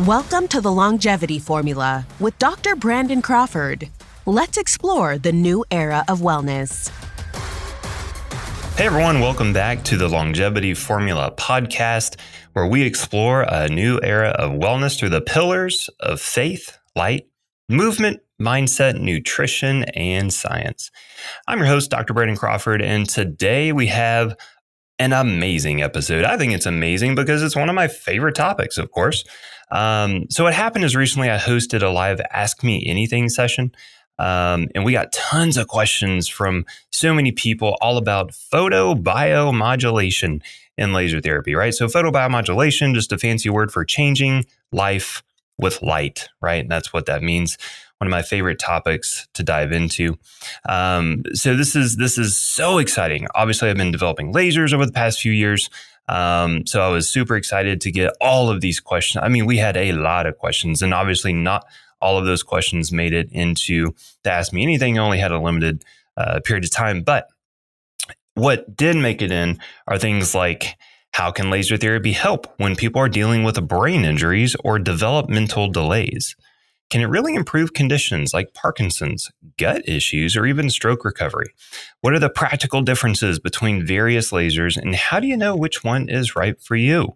Welcome to the Longevity Formula with Dr. Brandon Crawford. Let's explore the new era of wellness. Hey everyone, welcome back to the Longevity Formula podcast, where we explore a new era of wellness through the pillars of faith, light, movement, mindset, nutrition, and science. I'm your host, Dr. Brandon Crawford, and today we have an amazing episode. I think it's amazing because it's one of my favorite topics, of course. So what happened is recently I hosted a live Ask Me Anything session, and we got tons of questions from so many people all about photobiomodulation in laser therapy, right? So photobiomodulation, just a fancy word for changing life with light, right? And that's what that means. One of my favorite topics to dive into. So this is so exciting. Obviously, I've been developing lasers over the past few years. So I was super excited to get all of these questions. I mean, we had a lot of questions, and obviously not all of those questions made it into the Ask Me Anything. I only had a limited period of time. But what did make it in are things like, how can laser therapy help when people are dealing with brain injuries or developmental delays? Can it really improve conditions like Parkinson's, gut issues, or even stroke recovery? What are the practical differences between various lasers, and how do you know which one is right for you?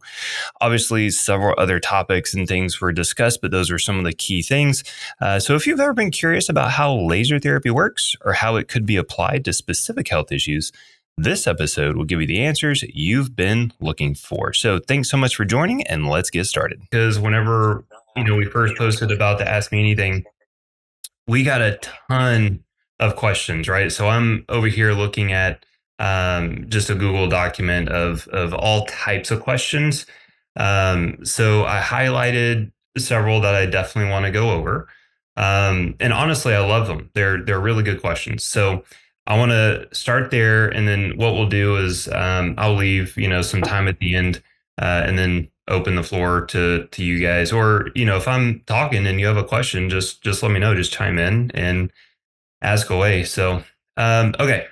Obviously, several other topics and things were discussed, but those are some of the key things. So if you've ever been curious about how laser therapy works or how it could be applied to specific health issues, this episode will give you the answers you've been looking for. So thanks so much for joining, and let's get started. Because whenever we first posted about the Ask Me Anything, we got a ton of questions, right? So I'm over here looking at just a Google document of all types of questions. So I highlighted several that I definitely want to go over. And honestly, I love them. They're really good questions. So I want to start there, and then what we'll do is I'll leave some time at the end, and then open the floor to you guys. Or if I'm talking and you have a question, just let me know. Just chime in and ask away. So okay,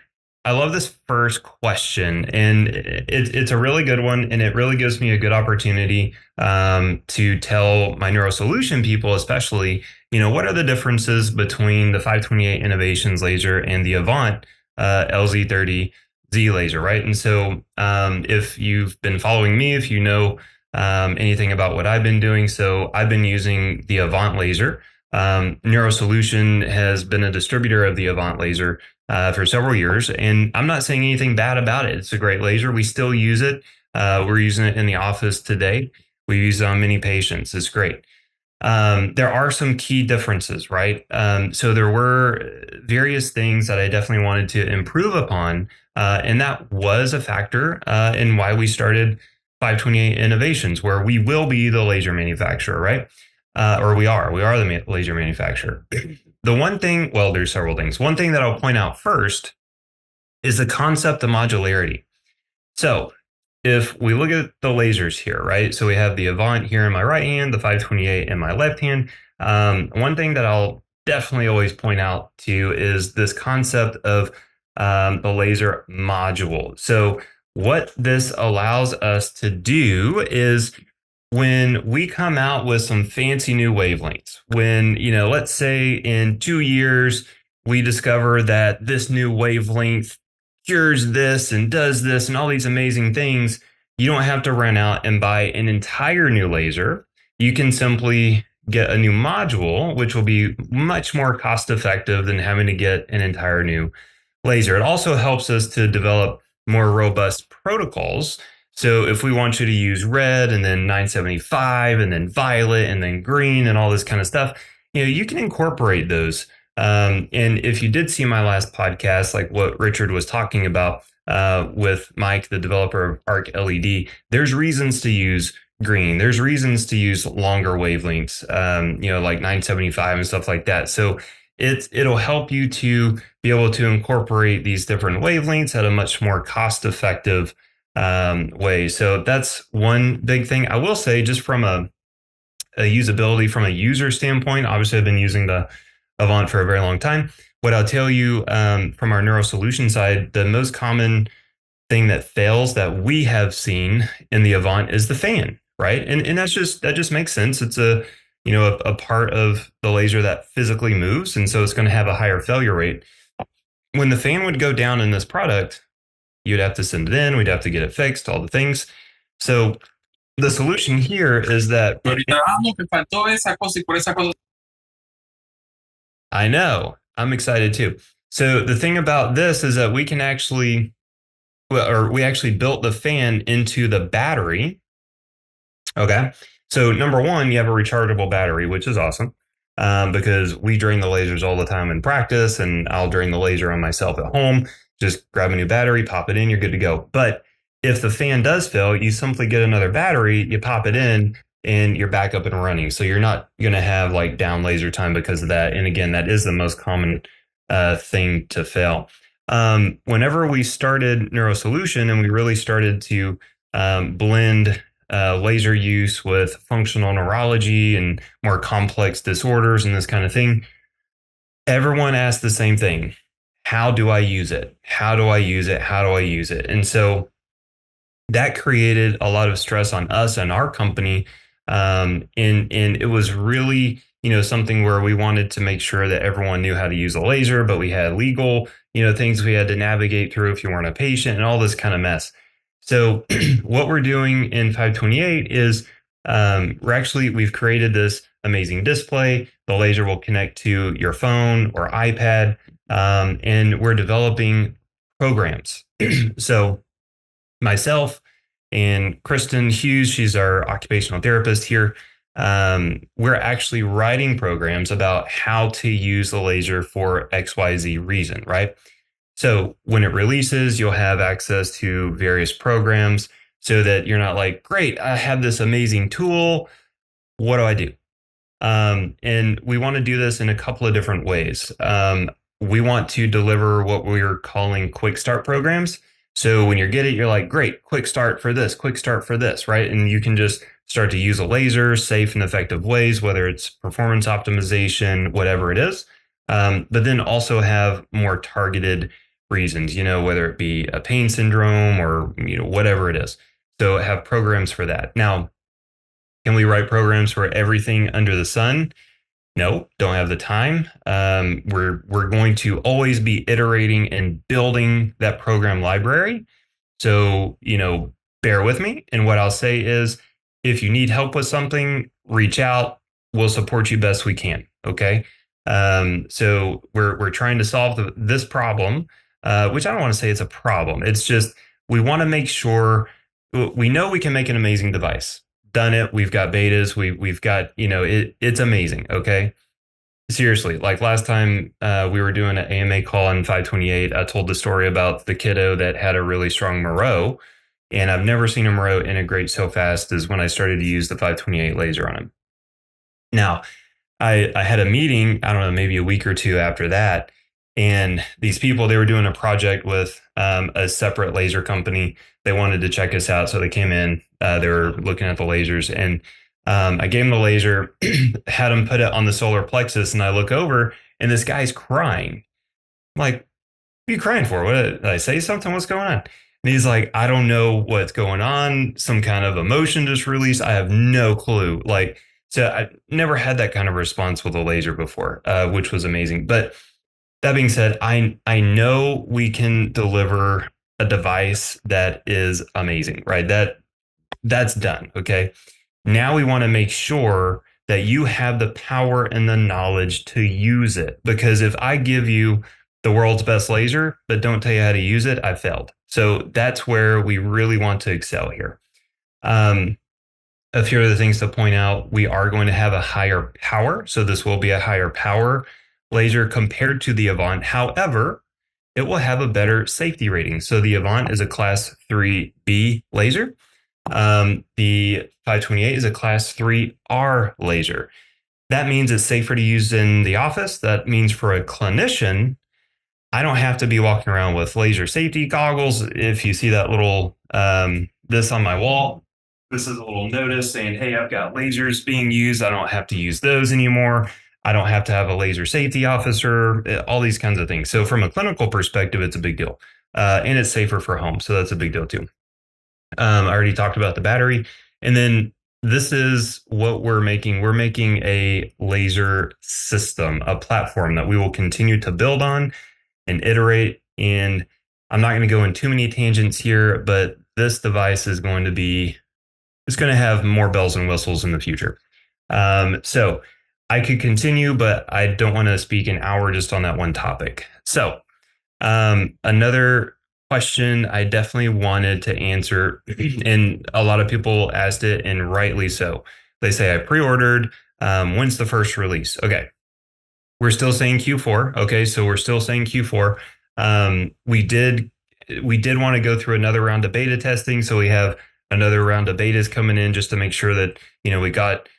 I love this first question, and it's a really good one, and it really gives me a good opportunity to tell my neurosolution people, especially, what are the differences between the 528 Innovations laser and the Avant LZ30Z laser, right? And so if you've been following me, if you know anything about what I've been doing, so I've been using the Avant laser. Neurosolution has been a distributor of the Avant laser for several years, and I'm not saying anything bad about it. It's a great laser. We still use it. We're using it in the office today. We use it on many patients. It's great. There are some key differences, right? So there were various things that I definitely wanted to improve upon, and that was a factor in why we started 528 Innovations, where we will be the laser manufacturer, right? Or we are the laser manufacturer. The one thing, well, there's several things. One thing that I'll point out first is the concept of modularity. So if we look at the lasers here, right? So we have the Avant here in my right hand, the 528 in my left hand. One thing that I'll definitely always point out to you is this concept of the laser module. So what this allows us to do is, when we come out with some fancy new wavelengths, when, let's say in 2 years, we discover that this new wavelength cures this and does this and all these amazing things, you don't have to run out and buy an entire new laser. You can simply get a new module, which will be much more cost effective than having to get an entire new laser. It also helps us to develop more robust protocols. So if we want you to use red and then 975 and then violet and then green and all this kind of stuff, you can incorporate those. And if you did see my last podcast, like what Richard was talking about with Mike, the developer of Arc LED, there's reasons to use green. There's reasons to use longer wavelengths, like 975 and stuff like that. So it'll help you to be able to incorporate these different wavelengths at a much more cost-effective way. So that's one big thing. I will say, just from a usability, from a user standpoint, obviously I've been using the Avant for a very long time. What I'll tell you from our neurosolution side, the most common thing that fails that we have seen in the Avant is the fan, right? And that just makes sense. It's a part of the laser that physically moves, and so it's going to have a higher failure rate. When the fan would go down in this product, you'd have to send it in, we'd have to get it fixed, all the things. So the solution here is that I know, I'm excited too. So the thing about this is that we can actually, or we actually built the fan into the battery. Okay. So number one, you have a rechargeable battery, which is awesome. Because we drain the lasers all the time in practice, and I'll drain the laser on myself at home. Just grab a new battery, pop it in, you're good to go. But if the fan does fail, you simply get another battery, you pop it in, and you're back up and running. So you're not going to have like down laser time because of that. And again, that is the most common thing to fail. Whenever we started NeuroSolution and we really started to blend laser use with functional neurology and more complex disorders and this kind of thing, everyone asked the same thing. How do I use it? How do I use it? How do I use it? And so that created a lot of stress on us and our company. And it was really, something where we wanted to make sure that everyone knew how to use a laser, but we had legal, things we had to navigate through if you weren't a patient and all this kind of mess. So what we're doing in 528 is we've created this amazing display. The laser will connect to your phone or iPad, and we're developing programs. So myself and Kristen Hughes, she's our occupational therapist here. We're actually writing programs about how to use the laser for XYZ reason, right? So when it releases, you'll have access to various programs so that you're not like, great, I have this amazing tool. What do I do? And we want to do this in a couple of different ways. We want to deliver what we're calling quick start programs. So when you get it, you're like, great, quick start for this, quick start for this, right? And you can just start to use a laser safe and effective ways, whether it's performance optimization, whatever it is. But then also have more targeted reasons, whether it be a pain syndrome or, whatever it is. So have programs for that. Now, can we write programs for everything under the sun? No, don't have the time. We're going to always be iterating and building that program library. So, bear with me. And what I'll say is, if you need help with something, reach out. We'll support you best we can. Okay. So we're trying to solve this problem, which I don't want to say it's a problem. It's just we want to make sure we know we can make an amazing device. Done it. We've got betas. We've got, it's amazing. Okay. Seriously, like last time we were doing an AMA call on 528, I told the story about the kiddo that had a really strong Moreau. And I've never seen a Moreau integrate so fast as when I started to use the 528 laser on him. Now, I had a meeting, I don't know, maybe a week or two after that. And these people, they were doing a project with a separate laser company. They wanted to check us out. So they came in, they were looking at the lasers, and I gave him the laser, had him put it on the solar plexus, and I look over and this guy's crying. I'm like, what are you crying for? What did I say something? What's going on? And he's like, I don't know what's going on. Some kind of emotion just released. I have no clue. Like, so I never had that kind of response with a laser before, which was amazing. But that being said, I know we can deliver a device that is amazing, right? That's done. Okay. Now we want to make sure that you have the power and the knowledge to use it. Because if I give you the world's best laser, but don't tell you how to use it, I failed. So that's where we really want to excel here. A few other things to point out, we are going to have a higher power. So this will be a higher power laser compared to the Avant. However, it will have a better safety rating. So the Avant is a class 3B laser. The 528 is a class 3R laser. That means it's safer to use in the office. That means for a clinician, I don't have to be walking around with laser safety goggles. If you see that little, this on my wall, this is a little notice saying, hey, I've got lasers being used. I don't have to use those anymore. I don't have to have a laser safety officer, all these kinds of things. So from a clinical perspective, it's a big deal. And it's safer for home. So that's a big deal too. I already talked about the battery. And then this is what we're making. We're making a laser system, a platform that we will continue to build on and iterate. And I'm not going to go in too many tangents here, but this device is going to be, it's going to have more bells and whistles in the future. So I could continue, but I don't want to speak an hour just on that one topic. So another question I definitely wanted to answer, and a lot of people asked it, and rightly so. They say, I pre-ordered. When's the first release? Okay. We're still saying Q4. Okay, so we're still saying Q4. We did want to go through another round of beta testing, so we have another round of betas coming in just to make sure that we got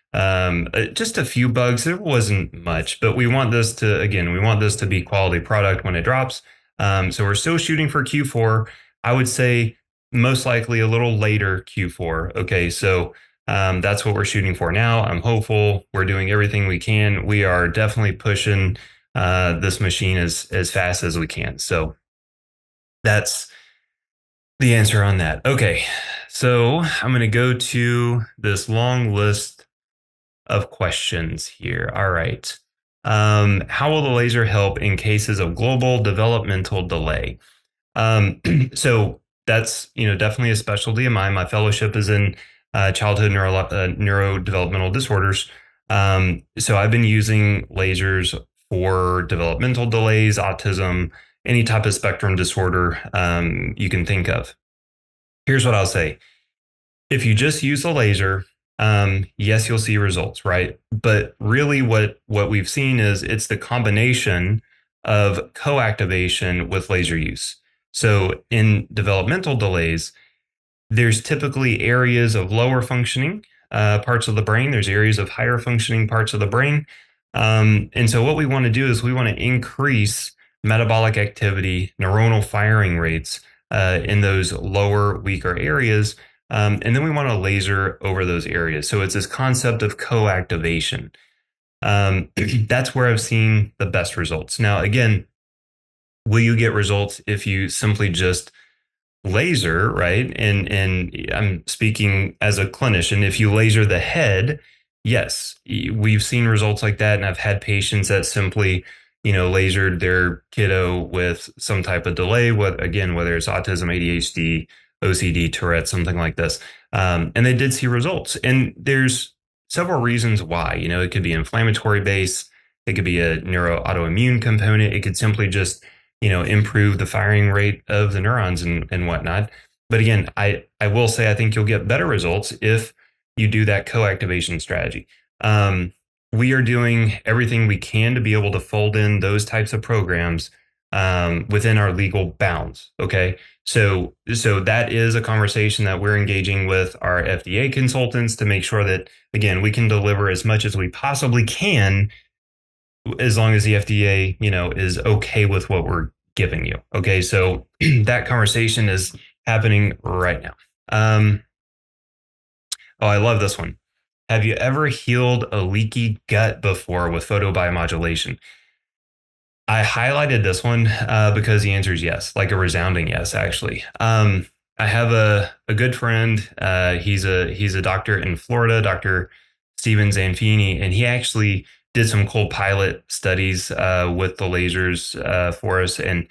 just a few bugs. There wasn't much, but we want this to, again, we want this to be quality product when it drops. So we're still shooting for Q4. I would say most likely a little later Q4. Okay, so that's what we're shooting for now. I'm hopeful. We're doing everything we can. We are definitely pushing this machine as fast as we can. So that's the answer on that. Okay, so I'm going to go to this long list of questions here. All right. How will the laser help in cases of global developmental delay? So that's definitely a specialty of mine. My fellowship is in childhood neurodevelopmental disorders. So I've been using lasers for developmental delays, autism, any type of spectrum disorder you can think of. Here's what I'll say. If you just use a laser, yes, you'll see results, right? But really what we've seen is it's the combination of co-activation with laser use. So in developmental delays, there's typically areas of lower functioning parts of the brain. There's areas of higher functioning parts of the brain. And so what we want to do is we want to increase metabolic activity, neuronal firing rates in those lower, weaker areas. And then we want to laser over those areas. So it's this concept of co-activation. That's where I've seen the best results. Now, again, will you get results if you simply just laser, right? And I'm speaking as a clinician. If you laser the head, yes, we've seen results like that, and I've had patients that simply, lasered their kiddo with some type of delay. Whether it's autism, ADHD, OCD, Tourette, something like this, and they did see results. And there's several reasons why. It could be inflammatory base. It could be a neuroautoimmune component. It could simply just improve the firing rate of the neurons and whatnot. But again, I will say I think you'll get better results if you do that co-activation strategy. We are doing everything we can to be able to fold in those types of programs within our legal bounds. Okay. So that is a conversation that we're engaging with our FDA consultants to make sure that, again, we can deliver as much as we possibly can, as long as the FDA, is okay with what we're giving you. Okay, so that conversation is happening right now. Oh, I love this one. Have you ever healed a leaky gut before with photobiomodulation? I highlighted this one because the answer is yes, like a resounding yes, actually. I have a good friend. He's a doctor in Florida, Dr. Steven Zanfini, and he actually did some cool pilot studies with the lasers for us. And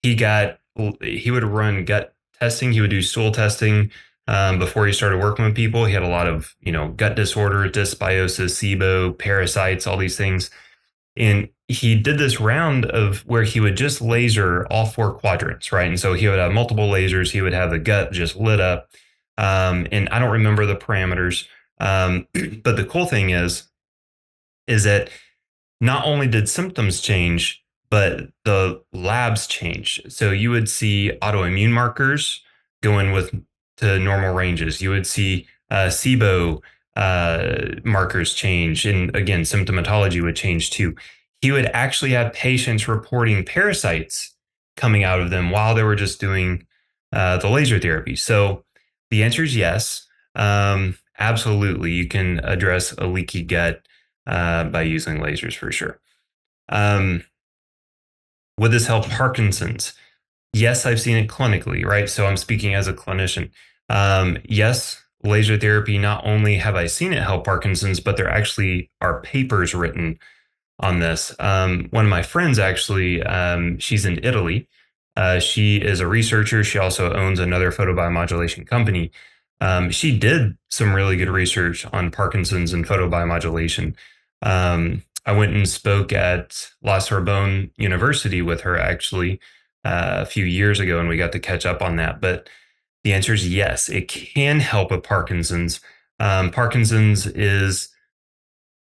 he would run gut testing. He would do stool testing before he started working with people. He had a lot of gut disorders, dysbiosis, SIBO, parasites, all these things. And he did this round of where he would just laser all four quadrants, right? And so he would have multiple lasers. He would have the gut just lit up. And I don't remember the parameters. But the cool thing is that not only did symptoms change, but the labs change. So you would see autoimmune markers going to normal ranges. You would see SIBO markers change. And again, symptomatology would change too. He would actually have patients reporting parasites coming out of them while they were just doing the laser therapy. So the answer is yes. Absolutely. You can address a leaky gut by using lasers for sure. Would this help Parkinson's? Yes, I've seen it clinically, right? So I'm speaking as a clinician. Yes, laser therapy, not only have I seen it help Parkinson's, but there actually are papers written on this. One of my friends actually, she's in Italy. She is a researcher. She also owns another photobiomodulation company. She did some really good research on Parkinson's and photobiomodulation. I went and spoke at La Sorbonne University with her actually a few years ago, and we got to catch up on that. But the answer is yes, it can help with Parkinson's. Parkinson's is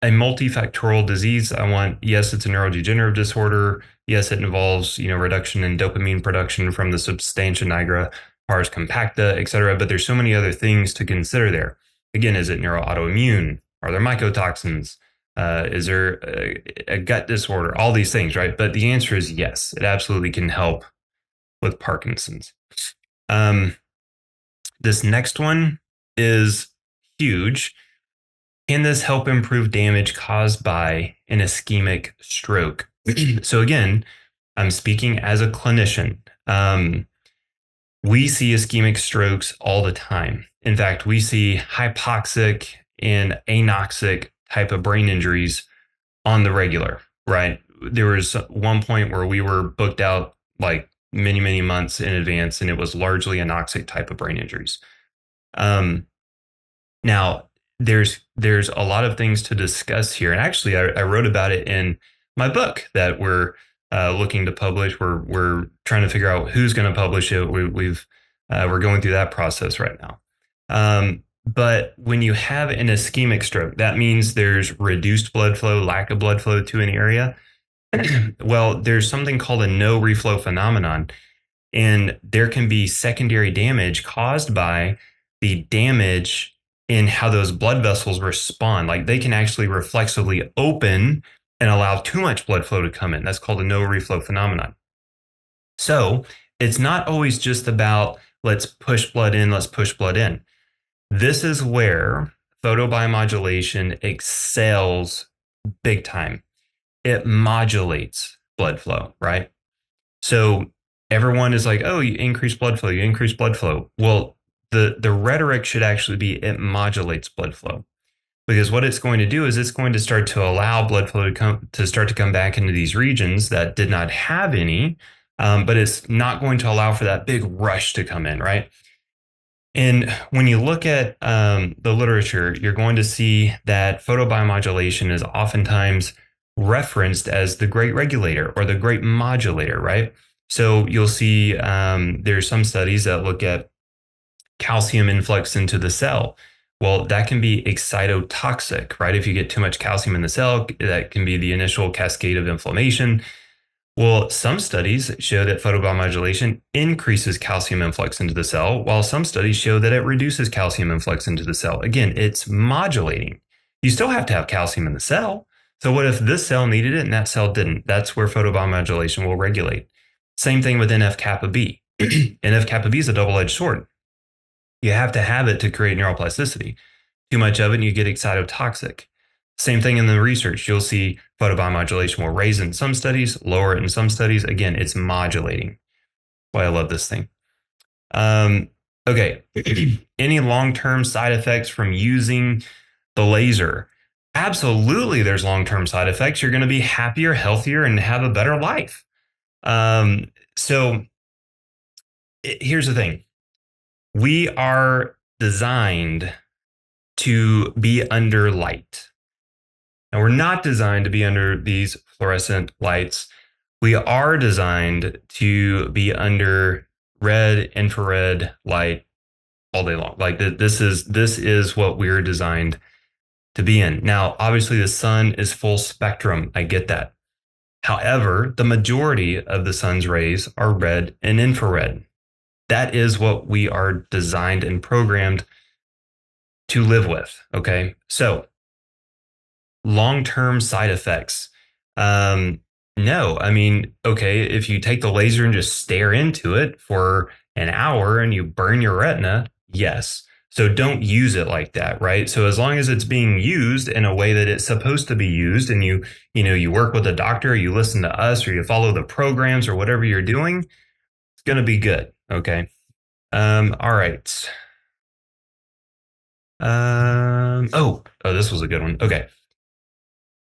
a multifactorial disease. Yes, it's a neurodegenerative disorder. Yes, it involves, reduction in dopamine production from the substantia nigra, pars compacta, et cetera. But there's so many other things to consider there. Again, is it neuroautoimmune? Are there mycotoxins? Is there a gut disorder? All these things, right? But the answer is yes, it absolutely can help with Parkinson's. This next one is huge. Can this help improve damage caused by an ischemic stroke? So again, I'm speaking as a clinician. We see ischemic strokes all the time. In fact, we see hypoxic and anoxic type of brain injuries on the regular, right? There was one point where we were booked out like many, many months in advance, and it was largely anoxic type of brain injuries. Now, there's a lot of things to discuss here, and actually, I wrote about it in my book that we're looking to publish. We're trying to figure out who's going to publish it. We're going through that process right now. But when you have an ischemic stroke, that means there's reduced blood flow, lack of blood flow to an area. Well, there's something called a no reflow phenomenon, and there can be secondary damage caused by the damage in how those blood vessels respond. Like they can actually reflexively open and allow too much blood flow to come in. That's called a no reflow phenomenon. So it's not always just about let's push blood in, let's push blood in. This is where photobiomodulation excels big time. It modulates blood flow, right? So everyone is like, oh, you increase blood flow, you increase blood flow. Well, the rhetoric should actually be it modulates blood flow, because what it's going to do is it's going to start to allow blood flow to start to come back into these regions that did not have any, but it's not going to allow for that big rush to come in, right? And when you look at the literature, you're going to see that photobiomodulation is oftentimes referenced as the great regulator or the great modulator, right? So you'll see there's some studies that look at calcium influx into the cell. Well, that can be excitotoxic, right? If you get too much calcium in the cell, that can be the initial cascade of inflammation. Well, some studies show that photobiomodulation increases calcium influx into the cell, while some studies show that it reduces calcium influx into the cell. Again, it's modulating. You still have to have calcium in the cell. So what if this cell needed it and that cell didn't? That's where photobiomodulation will regulate. Same thing with NF-kappa B. NF-kappa B is a double-edged sword. You have to have it to create neuroplasticity. Too much of it and you get excitotoxic. Same thing in the research. You'll see photobiomodulation will raise in some studies, lower it in some studies. Again, it's modulating. Why I love this thing. Okay. Any long-term side effects from using the laser? Absolutely, there's long-term side effects. You're going to be happier, healthier, and have a better life. Here's the thing. We are designed to be under light. And we're not designed to be under these fluorescent lights. We are designed to be under red, infrared light all day long. Like this is what we're designed to be in. Now, obviously the sun is full spectrum. I get that. However, the majority of the sun's rays are red and infrared. That is what we are designed and programmed to live with. Okay. So long-term side effects. No, I mean, okay, if you take the laser and just stare into it for an hour and you burn your retina, yes. So don't use it like that, right? So as long as it's being used in a way that it's supposed to be used, and you work with a doctor, you listen to us, or you follow the programs or whatever you're doing, it's going to be good. Okay. All right. This was a good one. Okay.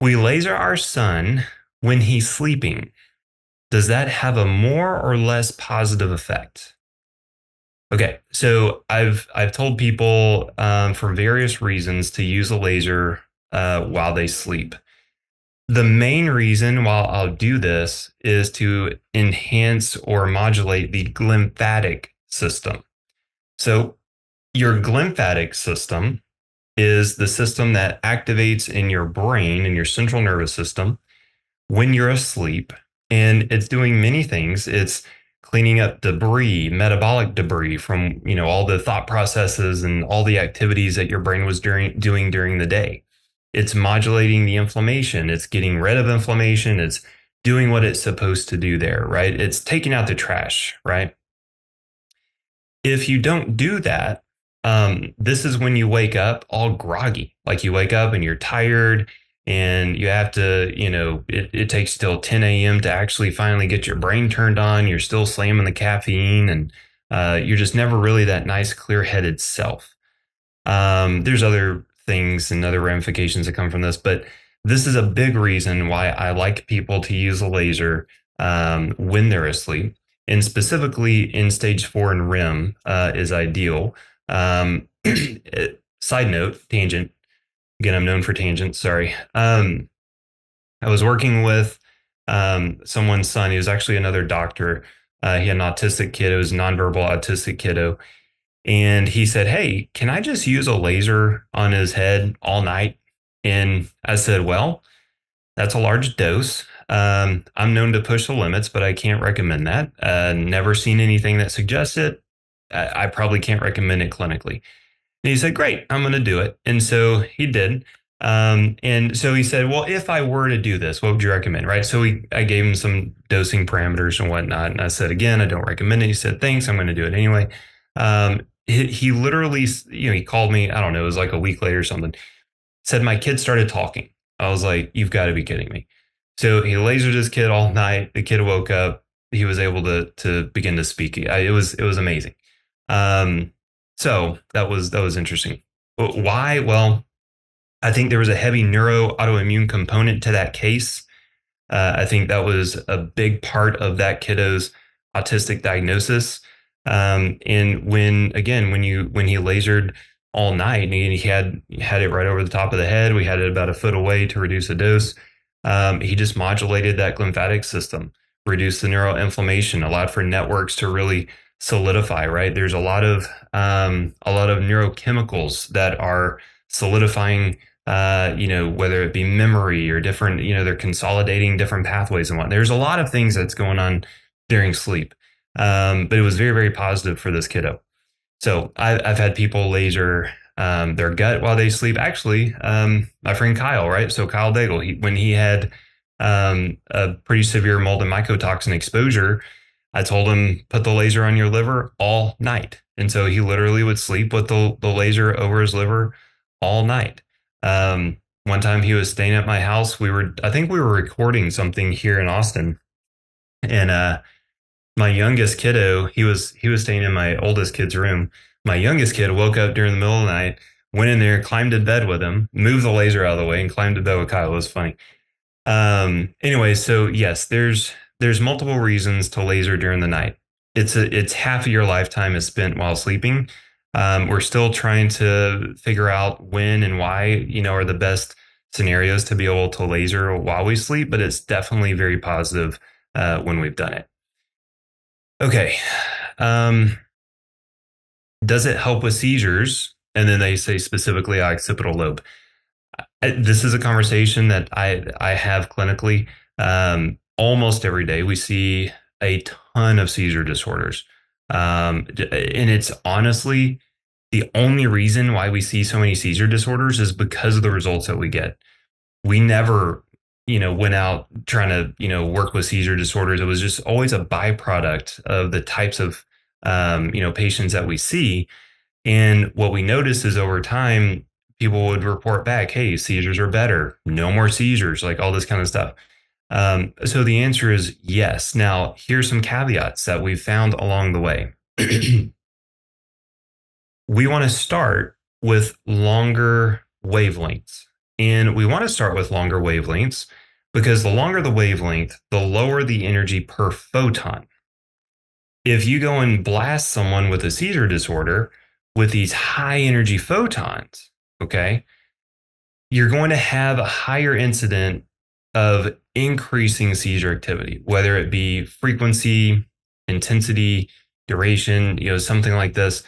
We laser our son when he's sleeping. Does that have a more or less positive effect? Okay, so I've told people for various reasons to use a laser while they sleep. The main reason why I'll do this is to enhance or modulate the glymphatic system. So your glymphatic system is the system that activates in your brain, in your central nervous system, when you're asleep. And it's doing many things. It's cleaning up debris, metabolic debris from, all the thought processes and all the activities that your brain was doing during the day. It's modulating the inflammation. It's getting rid of inflammation. It's doing what it's supposed to do there, right? It's taking out the trash, right? If you don't do that, this is when you wake up all groggy. Like you wake up and you're tired and you have to, it takes till 10 a.m. to actually finally get your brain turned on. You're still slamming the caffeine and you're just never really that nice, clear headed self. There's other things and other ramifications that come from this, but this is a big reason why I like people to use a laser when they're asleep. And specifically in stage 4 and REM is ideal. Side note, tangent. Again, I'm known for tangents. Sorry. I was working with someone's son. He was actually another doctor. He had an autistic kid. It was a nonverbal autistic kiddo. And he said, "Hey, can I just use a laser on his head all night?" And I said, "Well, that's a large dose. I'm known to push the limits, but I can't recommend that. Never seen anything that suggests it. I probably can't recommend it clinically." And he said, "Great, I'm going to do it." And so he did. And so he said, "Well, if I were to do this, what would you recommend?" Right. So I gave him some dosing parameters and whatnot. And I said, "Again, I don't recommend it." He said, "Thanks, I'm going to do it anyway." He literally, he called me, I don't know, it was like a week later or something, said, "My kid started talking." I was like, "You've got to be kidding me." So he lasered his kid all night. The kid woke up. He was able to begin to speak. It was amazing. So that was interesting. Why? Well, I think there was a heavy neuro autoimmune component to that case. I think that was a big part of that kiddo's autistic diagnosis. And when he lasered all night and he had it right over the top of the head, we had it about a foot away to reduce the dose. He just modulated that glymphatic system, reduced the neuroinflammation, allowed for networks to really solidify. Right, there's a lot of neurochemicals that are solidifying. Whether it be memory or different, they're consolidating different pathways and what. There's a lot of things that's going on during sleep. But it was very, very positive for this kiddo. So I've had people laser their gut while they sleep. Actually, my friend Kyle, right? So Kyle Daigle, when he had a pretty severe mold and mycotoxin exposure, I told him, "Put the laser on your liver all night." And so he literally would sleep with the laser over his liver all night. One time he was staying at my house. I think we were recording something here in Austin. And my youngest kiddo, he was staying in my oldest kid's room. My youngest kid woke up during the middle of the night, went in there, climbed to bed with him, moved the laser out of the way, and climbed to bed with Kyle. It was funny. Anyway, so yes, there's multiple reasons to laser during the night. It's half of your lifetime is spent while sleeping. We're still trying to figure out when and why, are the best scenarios to be able to laser while we sleep, but it's definitely very positive when we've done it. Okay. Does it help with seizures? And then they say specifically occipital lobe. This is a conversation that I have clinically almost every day. We see a ton of seizure disorders. And it's honestly the only reason why we see so many seizure disorders is because of the results that we get. We never, went out trying to, work with seizure disorders. It was just always a byproduct of the types of, patients that we see. And what we notice is over time, people would report back, "Hey, seizures are better, no more seizures," like all this kind of stuff. So the answer is yes. Now, here's some caveats that we've found along the way. We want to start with longer wavelengths. And we want to start with longer wavelengths because the longer the wavelength, the lower the energy per photon. If you go and blast someone with a seizure disorder with these high energy photons, okay, you're going to have a higher incident of increasing seizure activity, whether it be frequency, intensity, duration, something like this.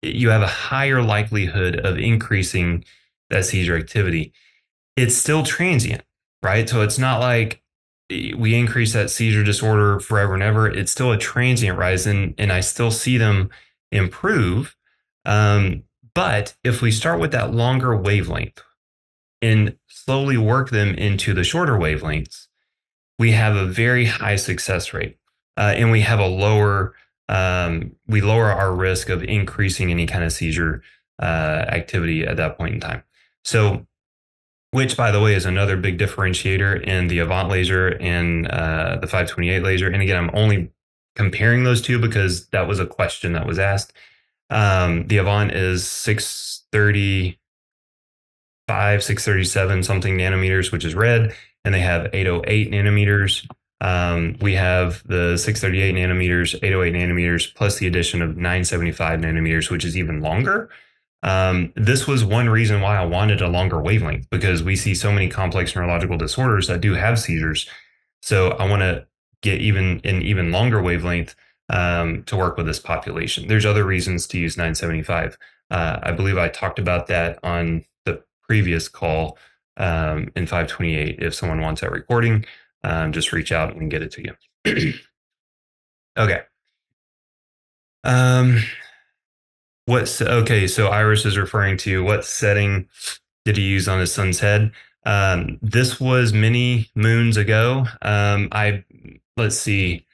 You have a higher likelihood of increasing that seizure activity. It's still transient, right? So it's not like we increase that seizure disorder forever and ever. It's still a transient rise, and I still see them improve. But if we start with that longer wavelength and slowly work them into the shorter wavelengths, we have a very high success rate, and we have we lower our risk of increasing any kind of seizure activity at that point in time. So, which, by the way, is another big differentiator in the Avant laser and the 528 laser. And again, I'm only comparing those two because that was a question that was asked. The Avant is 635, 637 something nanometers, which is red, and they have 808 nanometers. We have the 638 nanometers, 808 nanometers, plus the addition of 975 nanometers, which is even longer. This was one reason why I wanted a longer wavelength, because we see so many complex neurological disorders that do have seizures. So I want to get even longer wavelength to work with this population. There's other reasons to use 975. I believe I talked about that on the previous call in 528. If someone wants that recording, just reach out and we can get it to you. Okay. Okay, so Iris is referring to what setting did he use on his son's head? This was many moons ago. Let's see.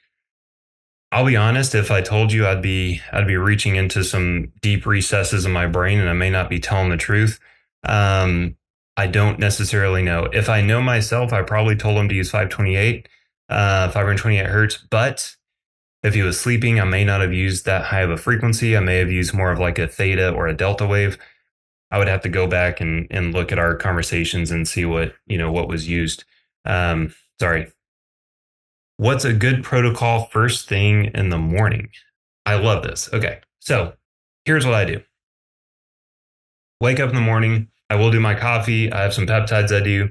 I'll be honest, if I told you, I'd be reaching into some deep recesses of my brain, and I may not be telling the truth. I don't necessarily know. If I know myself, I probably told him to use 528, 528 hertz, but if he was sleeping, I may not have used that high of a frequency. I may have used more of like a theta or a delta wave. I would have to go back and look at our conversations and see what was used. Sorry. What's a good protocol first thing in the morning? I love this. Okay. So here's what I do. Wake up in the morning. I will do my coffee. I have some peptides I do.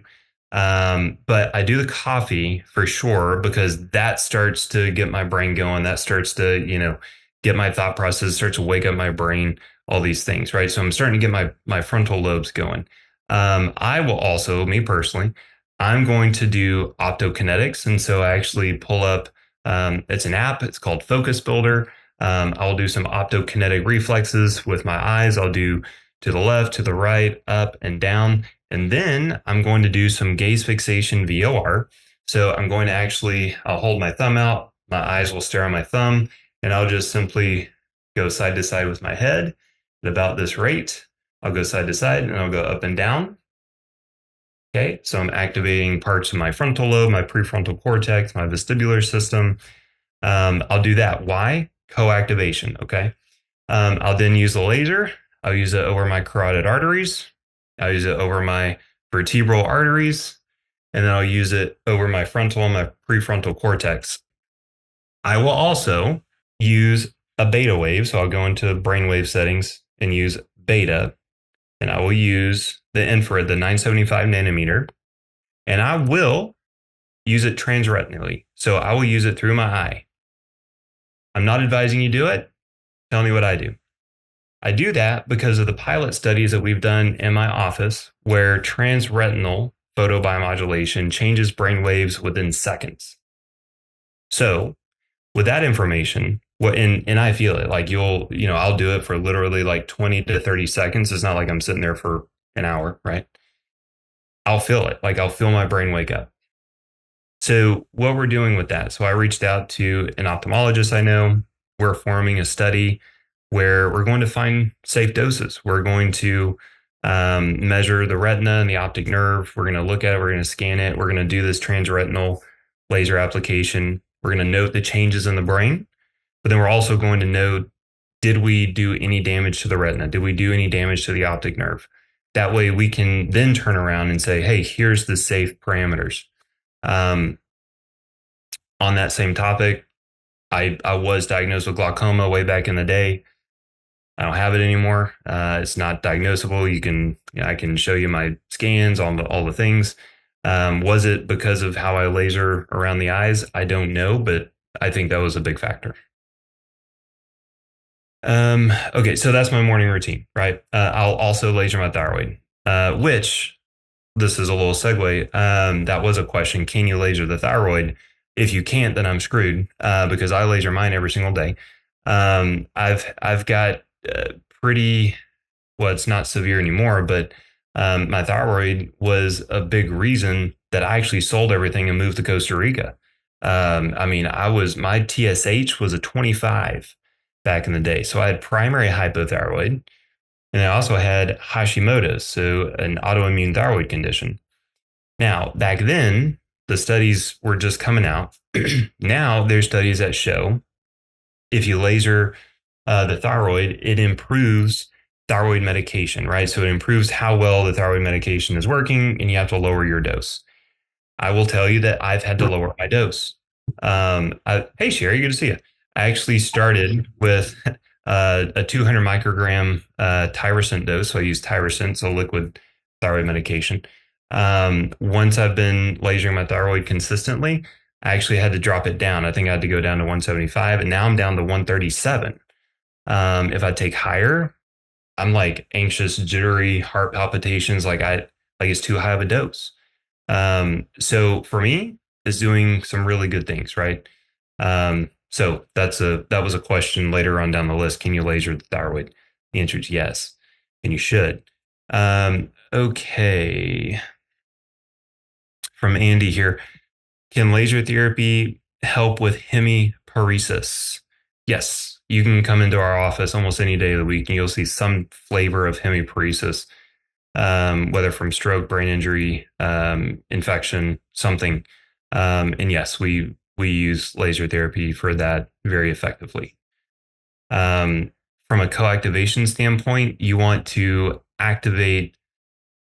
But I do the coffee for sure because that starts to get my brain going. That starts to, get my thought process, starts to wake up my brain, all these things, right? So I'm starting to get my frontal lobes going. I will also, me personally, I'm going to do optokinetics. And so I actually pull up, it's an app, it's called Focus Builder. I'll do some optokinetic reflexes with my eyes. I'll do to the left, to the right, up and down. And then I'm going to do some gaze fixation VOR. So I'm going to I'll hold my thumb out, my eyes will stare on my thumb, and I'll just simply go side to side with my head at about this rate. I'll go side to side and I'll go up and down. Okay, so I'm activating parts of my frontal lobe, my prefrontal cortex, my vestibular system. I'll do that. Why? Co-activation, okay? I'll then use the laser. I'll use it over my carotid arteries. I'll use it over my vertebral arteries, and then I'll use it over my frontal and my prefrontal cortex. I will also use a beta wave. So I'll go into brainwave settings and use beta, and I will use the infrared, the 975 nanometer, and I will use it transretinally. So I will use it through my eye. I'm not advising you do it. Tell me what I do. I do that because of the pilot studies that we've done in my office where transretinal photobiomodulation changes brain waves within seconds. So with that information, and I feel it, like I'll do it for literally like 20 to 30 seconds. It's not like I'm sitting there for an hour, right? I'll feel it. Like I'll feel my brain wake up. So what we're doing with that. So I reached out to an ophthalmologist I know. We're forming a study where we're going to find safe doses. We're going to measure the retina and the optic nerve. We're going to look at it. We're going to scan it. We're going to do this transretinal laser application. We're going to note the changes in the brain, but then we're also going to note Did we do any damage to the retina? Did we do any damage to the optic nerve? That way we can then turn around and say, hey, here's the safe parameters. Um, on that same topic, I was diagnosed with glaucoma way back in the day. I don't have it anymore. It's not diagnosable. I can show you my scans on all the things. Was it because of how I laser around the eyes? I don't know, but I think that was a big factor. Okay, so that's my morning routine, right? I'll also laser my thyroid, which this is a little segue. That was a question. Can you laser the thyroid? If you can't, then I'm screwed because I laser mine every single day. I've got pretty well, it's not severe anymore, but my thyroid was a big reason that I actually sold everything and moved to Costa Rica. I mean, my TSH was a 25 back in the day. So I had primary hypothyroid and I also had Hashimoto's, so an autoimmune thyroid condition. Now, back then, the studies were just coming out. Now there's studies that show if you laser the thyroid, it improves thyroid medication, right? So it improves how well the thyroid medication is working, and you have to lower your dose. I will tell you that I've had to lower my dose. Hey, Sherry, good to see you. I actually started with a 200 microgram Tyrosint dose. So I use Tyrosint, so liquid thyroid medication. Once I've been lasering my thyroid consistently, I actually had to drop it down. I think I had to go down to 175, and now I'm down to 137. If I take higher, I'm like anxious, jittery, heart palpitations, like it's too high of a dose. So for me, is doing some really good things, right? So that was a question later on down the list. Can you laser the thyroid? The answer is yes, and you should. Okay. From Andy here. Can laser therapy help with hemiparesis? Yes, you can come into our office almost any day of the week and you'll see some flavor of hemiparesis, whether from stroke, brain injury, infection, something. And yes, we use laser therapy for that very effectively. From a coactivation standpoint, you want to activate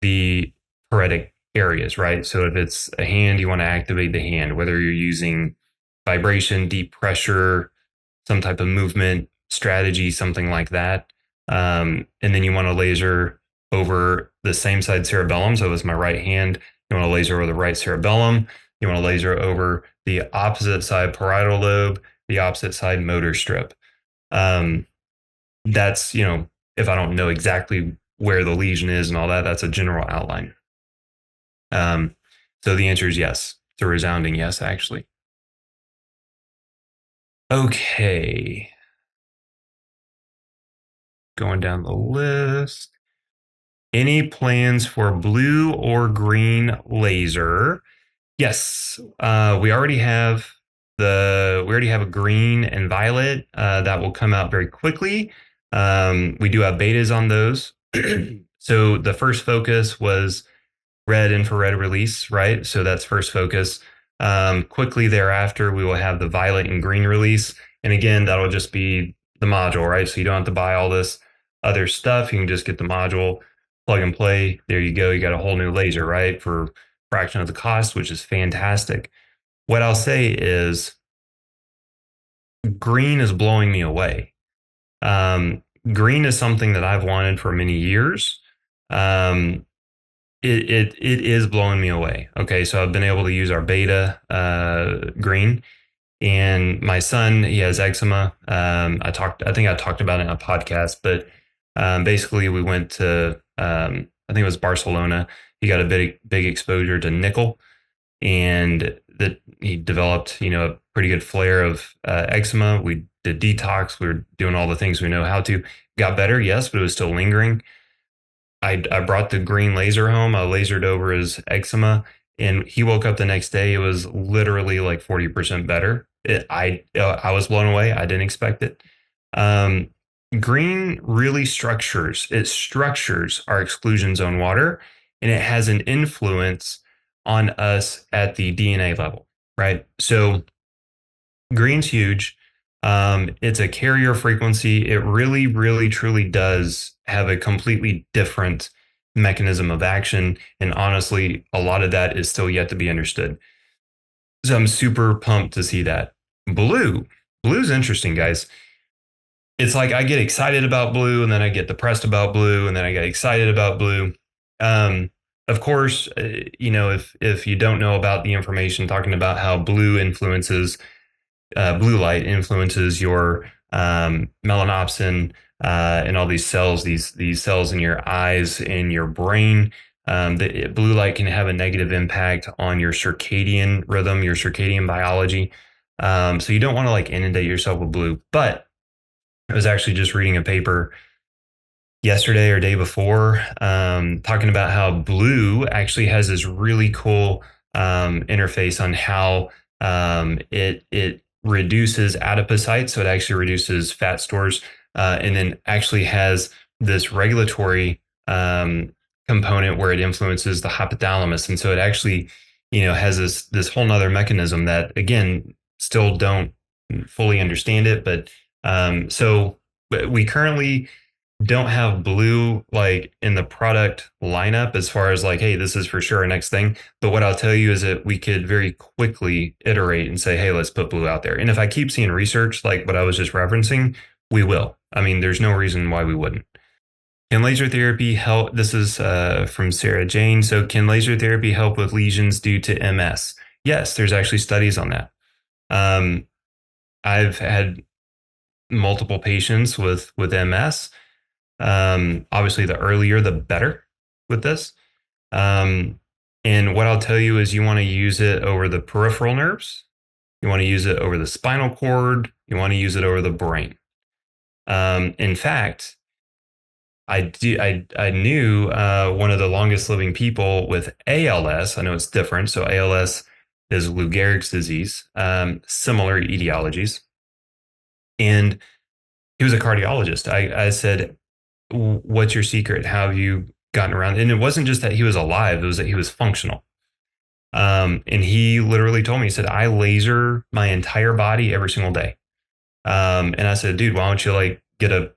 the paretic areas, right? So if it's a hand, you want to activate the hand, whether you're using vibration, deep pressure, some type of movement strategy, something like that. And then you want to laser over the same side cerebellum. So if it's my right hand, you want to laser over the right cerebellum. You want to laser over the opposite side parietal lobe, the opposite side motor strip. That's, if I don't know exactly where the lesion is and all that, that's a general outline. So the answer is yes. It's a resounding yes, actually. Okay. Going down the list. Any plans for blue or green laser? Yes. We already have a green and violet that will come out very quickly. We do have betas on those. So the first focus was red infrared release, right? So that's first focus. Quickly thereafter, we will have the violet and green release. And again, that'll just be the module, right? So you don't have to buy all this other stuff. You can just get the module, plug and play. There you go. You got a whole new laser, right? For a fraction of the cost, which is fantastic. What I'll say is green is blowing me away. Green is something that I've wanted for many years. It is blowing me away. Okay, so I've been able to use our beta green, and my son, he has eczema. I think I talked about it in a podcast, but basically we went to I think it was Barcelona. He got a big exposure to nickel, and that he developed a pretty good flare of eczema. We did detox. We were doing all the things we know how to. Got better, yes, but it was still lingering. I brought the green laser home. I lasered over his eczema, and he woke up the next day. It was literally like 40% better. I was blown away. I didn't expect it. Um, Green really structures. It structures our exclusion zone water, and it has an influence on us at the DNA level, right? So green's huge. It's a carrier frequency. It really, really, truly does have a completely different mechanism of action. And honestly, a lot of that is still yet to be understood. So I'm super pumped to see that. Blue. Blue's interesting, guys. It's like I get excited about blue and then I get depressed about blue and then I get excited about blue. Of course, if you don't know about the information talking about how blue light influences your melanopsin and all these cells, these cells in your eyes and your brain. The blue light can have a negative impact on your circadian rhythm, your circadian biology. So you don't want to like inundate yourself with blue. But I was actually just reading a paper yesterday or day before, talking about how blue actually has this really cool interface on how it reduces adipocytes, so it actually reduces fat stores, and then actually has this regulatory component where it influences the hypothalamus, and so it actually, has this whole nother mechanism that again still don't fully understand it, but so we currently don't have blue like in the product lineup as far as like, hey, this is for sure our next thing. But what I'll tell you is that we could very quickly iterate and say, hey, let's put blue out there. And if I keep seeing research like what I was just referencing, we will. I mean, there's no reason why we wouldn't. Can laser therapy help? This is from Sarah Jane. So, can laser therapy help with lesions due to MS? Yes, there's actually studies on that. I've had multiple patients with MS. Obviously, the earlier, the better with this. And what I'll tell you is you want to use it over the peripheral nerves. You want to use it over the spinal cord. You want to use it over the brain. In fact, I knew one of the longest living people with ALS. I know it's different. So ALS is Lou Gehrig's disease, similar etiologies. And he was a cardiologist. I said, what's your secret? How have you gotten around? And it wasn't just that he was alive, it was that he was functional. And he literally told me, he said, I laser my entire body every single day. And I said, dude, why don't you like get a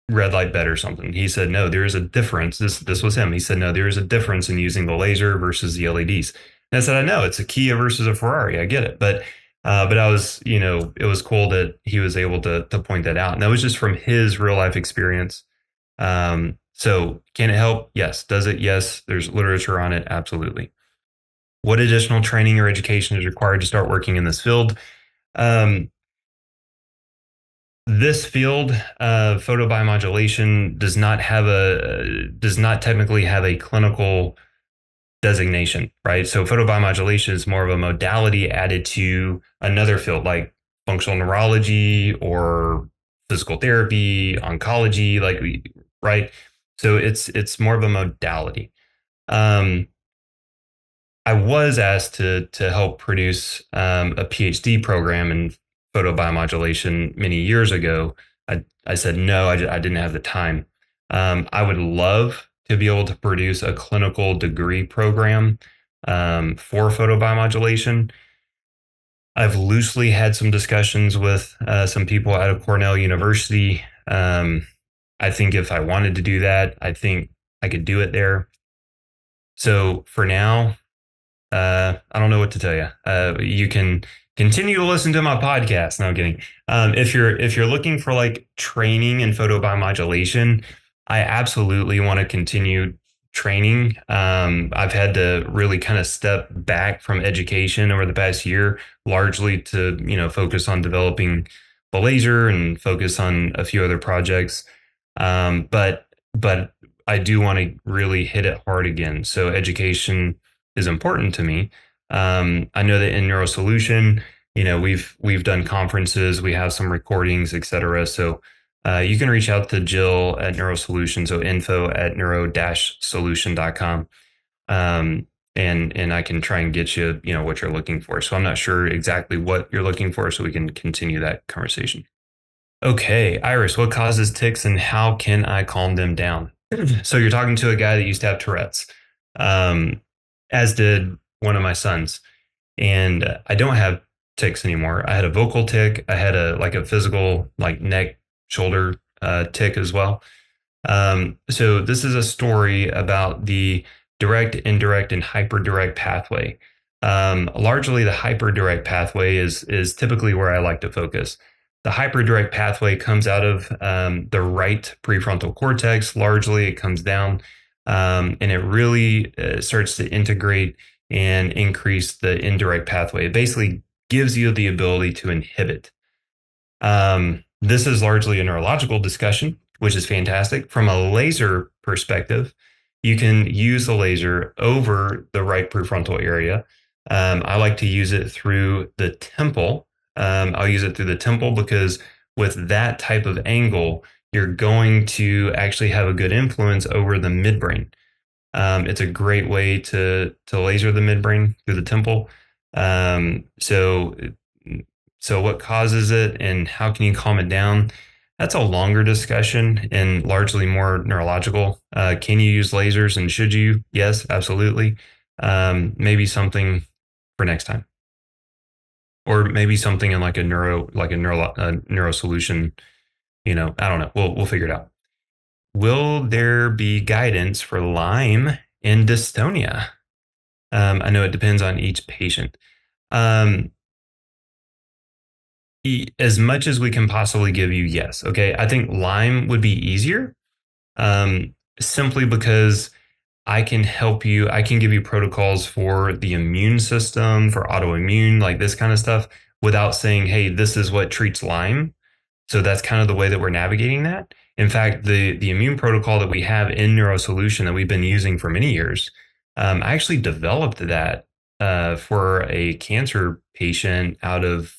red light bed or something? He said, no, there is a difference. This was him. He said, no, there is a difference in using the laser versus the LEDs. And I said, I know it's a Kia versus a Ferrari. I get it. But I was, it was cool that he was able to point that out. And that was just from his real life experience. So can it help? Yes. Does it? Yes. There's literature on it. Absolutely. What additional training or education is required to start working in this field? This field of photobiomodulation does not technically have a clinical designation, right? So photobiomodulation is more of a modality added to another field like functional neurology or physical therapy, oncology, right? So it's more of a modality. I was asked to help produce a PhD program in photobiomodulation many years ago. I said no, I didn't have the time. I would love to be able to produce a clinical degree program for photobiomodulation. I've loosely had some discussions with some people out of Cornell University. I think if I wanted to do that, I think I could do it there. So for now, I don't know what to tell you. You can continue to listen to my podcast. No, I'm kidding. If you're looking for like training in photobiomodulation, I absolutely want to continue training. I've had to really kind of step back from education over the past year, largely to focus on developing the laser and focus on a few other projects. But I do want to really hit it hard again. So education is important to me. I know that in NeuroSolution, we've done conferences, we have some recordings, etc. So you can reach out to Jill at NeuroSolution, so info@neuro-solution.com. And I can try and get you, what you're looking for. So I'm not sure exactly what you're looking for, so we can continue that conversation. Okay, Iris, what causes tics and how can I calm them down? So you're talking to a guy that used to have Tourette's, as did one of my sons. And I don't have tics anymore. I had a vocal tic. I had a physical like neck, shoulder tic as well. So this is a story about the direct, indirect, and hyperdirect pathway. Largely, the hyperdirect pathway is typically where I like to focus. The hyperdirect pathway comes out of the right prefrontal cortex. Largely, it comes down, and it really starts to integrate and increase the indirect pathway. It basically gives you the ability to inhibit. This is largely a neurological discussion, which is fantastic. From a laser perspective, you can use the laser over the right prefrontal area. I like to use it through the temple. I'll use it through the temple because with that type of angle, you're going to actually have a good influence over the midbrain. It's a great way to laser the midbrain through the temple. So what causes it and how can you calm it down? That's a longer discussion and largely more neurological. Can you use lasers and should you? Yes, absolutely. Maybe something for next time, or maybe something in like a neuro solution. I don't know. We'll figure it out. Will there be guidance for Lyme and dystonia? I know it depends on each patient. As much as we can possibly give you, yes. Okay. I think Lyme would be easier, simply because I can help you. I can give you protocols for the immune system, for autoimmune, like this kind of stuff, without saying, hey, this is what treats Lyme. So that's kind of the way that we're navigating that. In fact, the immune protocol that we have in NeuroSolution that we've been using for many years, I actually developed that for a cancer patient out of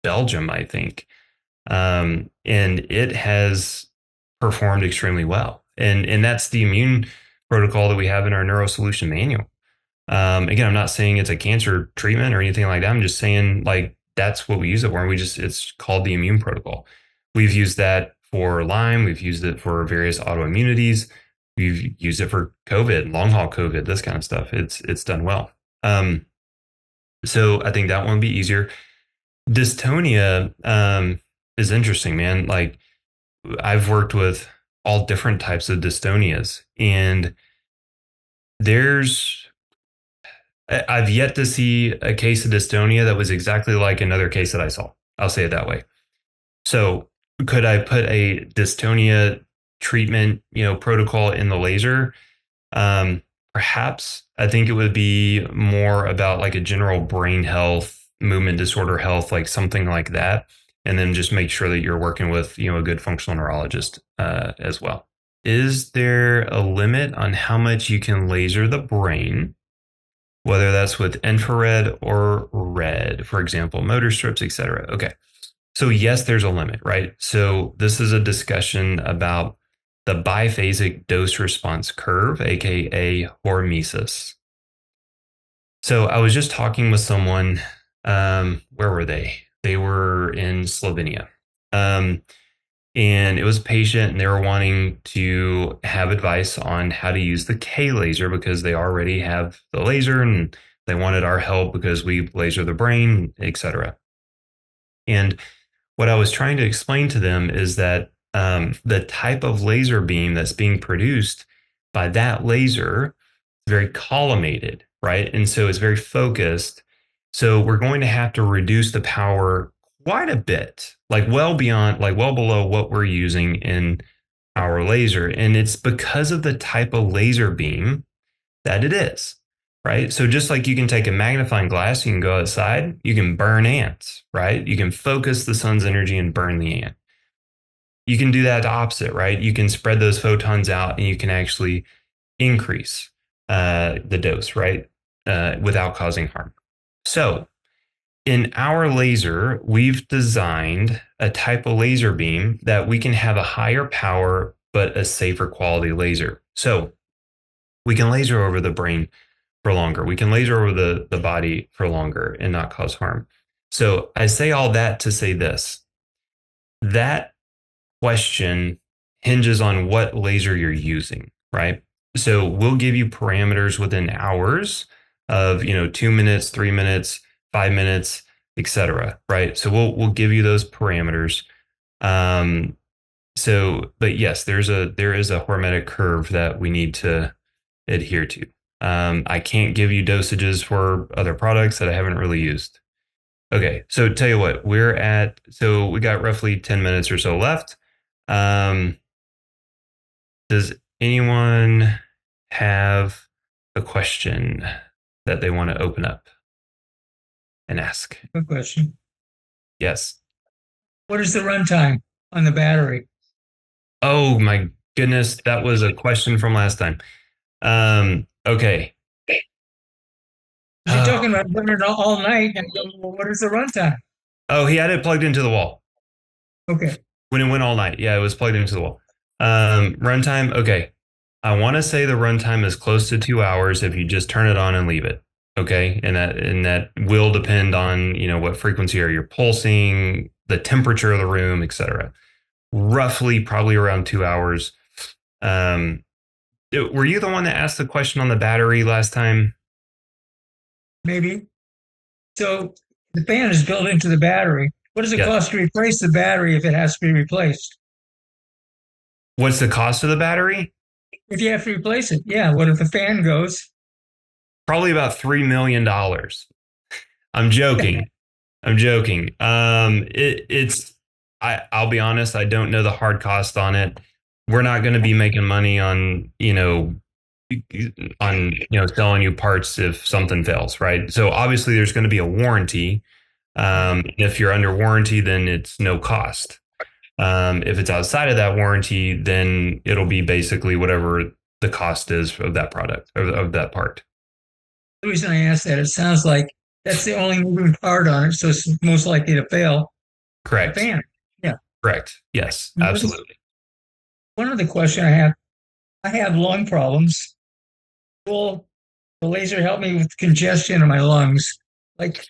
Belgium, I think, and it has performed extremely well. And that's the immune protocol that we have in our NeuroSolution manual. Again, I'm not saying it's a cancer treatment or anything like that. I'm just saying like that's what we use it for. And it's called the immune protocol. We've used that for Lyme. We've used it for various autoimmunities. We've used it for COVID, long haul COVID, this kind of stuff. It's done well. So I think that one would be easier. Dystonia is interesting, man. Like I've worked with all different types of dystonias, and I've yet to see a case of dystonia that was exactly like another case that I saw. I'll say it that way. So could I put a dystonia treatment, protocol in the laser? Perhaps. I think it would be more about like a general brain health, movement disorder health, like something like that. And then just make sure that you're working with, a good functional neurologist as well. Is there a limit on how much you can laser the brain, whether that's with infrared or red, for example, motor strips, etc.? Okay. So yes, there's a limit, right? So this is a discussion about the biphasic dose response curve, aka hormesis. So I was just talking with someone. Where were they? They were in Slovenia. And it was a patient, and they were wanting to have advice on how to use the K laser because they already have the laser and they wanted our help because we laser the brain, etc. And what I was trying to explain to them is that the type of laser beam that's being produced by that laser is very collimated, right? And so it's very focused. So we're going to have to reduce the power quite a bit, like well below what we're using in our laser. And it's because of the type of laser beam that it is, right? So just like you can take a magnifying glass, you can go outside, you can burn ants, right? You can focus the sun's energy and burn the ant. You can do that the opposite, right? You can spread those photons out and you can actually increase the dose, right? Without causing harm. So in our laser, we've designed a type of laser beam that we can have a higher power, but a safer quality laser. So we can laser over the brain for longer. We can laser over the body for longer and not cause harm. So I say all that to say this. That question hinges on what laser you're using, right? So we'll give you parameters within hours of, 2 minutes, 3 minutes, 5 minutes. etc. Right. So we'll give you those parameters. Um, but yes, there is a hormetic curve that we need to adhere to. I can't give you dosages for other products that I haven't really used. Okay, so tell you what, so we got roughly 10 minutes or so left. Um, does anyone have a question that they want to open up and ask? Good question. Yes. What is the runtime on the battery? Oh my goodness, that was a question from last time. Okay. You're talking about running it all night, and what is the runtime? Oh, he had it plugged into the wall. Okay. When it went all night. Yeah, it was plugged into the wall. Runtime. Okay. I want to say the runtime is close to 2 hours if you just turn it on and leave it. Okay. And that will depend on, what frequency are you pulsing, the temperature of the room, etc. Roughly probably around 2 hours. Were you the one that asked the question on the battery last time? Maybe. So the fan is built into the battery. What does it Yeah. cost to replace the battery if it has to be replaced? What's the cost of the battery? If you have to replace it, yeah. What if the fan goes? Probably about $3 million. I'm joking. I'm joking. I'll be honest, I don't know the hard cost on it. We're not going to be making money on, selling you parts if something fails, right? So obviously there's going to be a warranty. If you're under warranty, then it's no cost. If it's outside of that warranty, then it'll be basically whatever the cost is of that product or of that part. The reason I asked that, it sounds like that's the only moving part on it, so it's most likely to fail. The Correct. fan. Yeah. Correct. Yes, absolutely. One other question I have lung problems. Will the laser help me with congestion in my lungs? Like,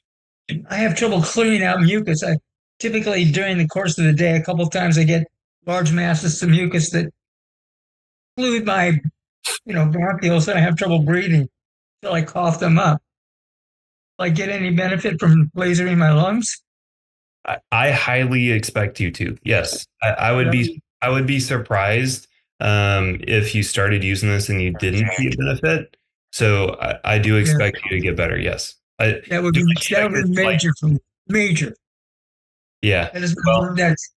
I have trouble clearing out mucus. I typically during the course of the day, a couple of times I get large masses of mucus that include my, bronchioles, and I have trouble breathing till I cough them up. Will I get any benefit from lasering my lungs? I highly expect you to. Yes, I would be surprised if you started using this and you didn't see a benefit. So I do expect you to get better. Yes, That would be major for me. Major. Yeah. That is that's